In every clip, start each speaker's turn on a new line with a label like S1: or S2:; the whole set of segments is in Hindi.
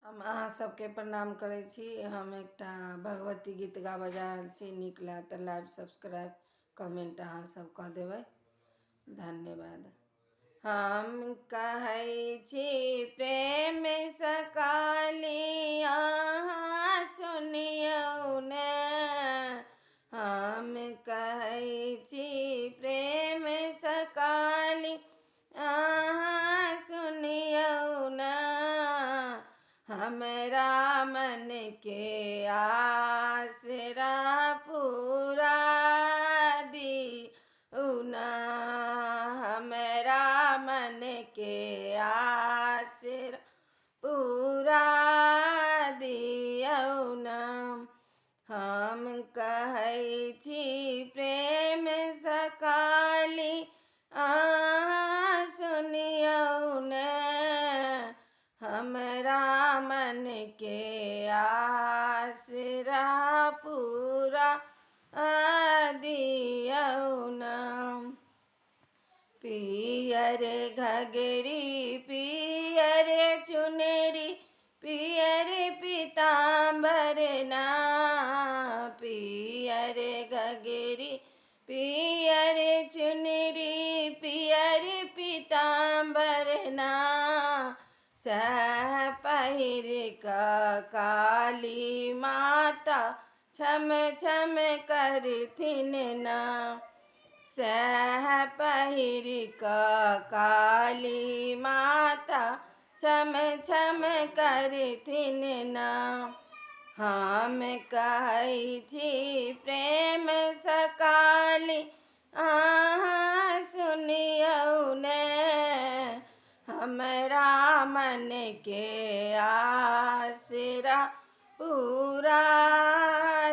S1: हम अहाँ सबके प्रणाम करै छी। हम एकटा भगवती गीत गाबऽ जा रहल छी। नीक लागत तऽ लाइक सब्सक्राइब कमेंट अहाँ सब कऽ देबै। धन्यवाद। हम कहै छी प्रेम सँ काली अहाँ सुनियौ ने। हम कहै छी प्रेम सँ काली अहाँ सुनियौ ने। हमरा मन के आसरा पूरा दियौ ना। हमरा मन के आसरा पूरा दियौ ना। हम कहै छी प्रेम सँ काली अहाँ सुनियौ ने। हमरा मन के आसरा पूरा दियौ ना। पियर घघरी पियर चुनरी पियर पीताम्बर ना। पियर घघरी पियर चुनरी पियर पीताम्बर ना। सह पहिर कऽ काली माता छम छम करथिन ना। सह पहिर कऽ काली माता छम छम करथिन ना। हम कहै छी प्रेम सँ काली अहाँ सुनियौ ने। हमरा मन के आसरा पूरा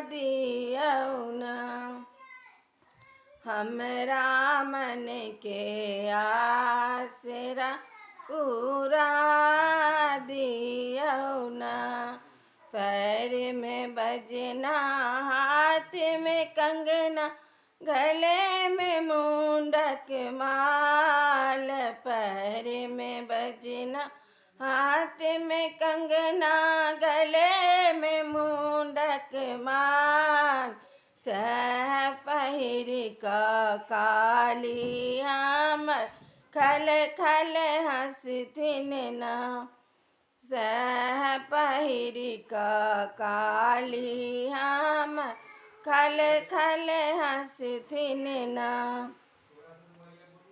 S1: दियौ ना। हमरा मन के आसरा पूरा दियौ ना। पैर में बजना हाथ में कंगना गले में मुंडक माल। पैर में बजना हाथ में कंगना गले में मुंडक माल। सह पहिर कऽ काली हमर खल खल हँसथिन ना। सह पहिर कऽ काली हमर खल खल हँसथिन ना।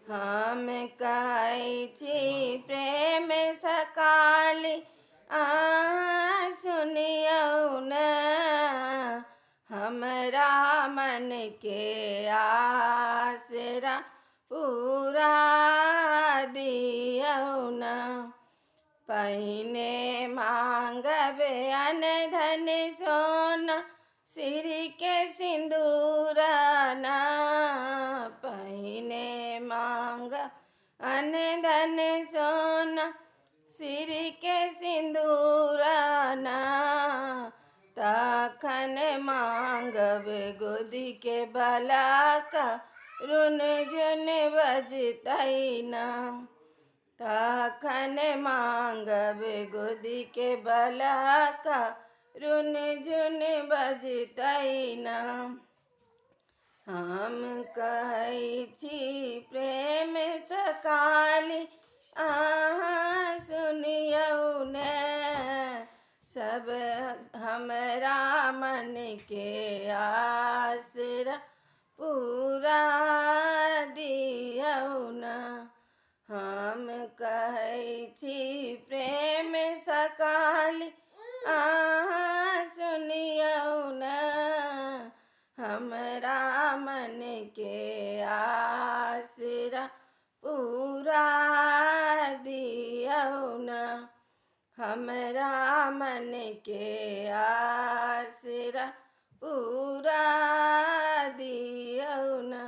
S1: हम कहै छी प्रेम सँ काली अहाँ सुनियौ ने। हमरा मन के आसरा पूरा दियौ ना। पहिने मांगब अन्न धन सोना सिर के सिंदूर ना। पहिने मांगब अन्न धन सोना सिर के सिंदूर ना। तखन मांगब गोदी के बालक रुन झुन बजतै ना। तखन मांगब गोदी के बालक रुन झुन बजतै ना। हम कहै छी प्रेम सँ काली अहाँ सुनियौ ने। सब हमरा मन के आसरा पूरा दियौ ना। हम कहै छी प्रेम सँ काली अहाँ सुनियौ ने। हमरा मन के आसरा पूरा दियौ ना। हमरा मन के आसरा पूरा दियौ ना।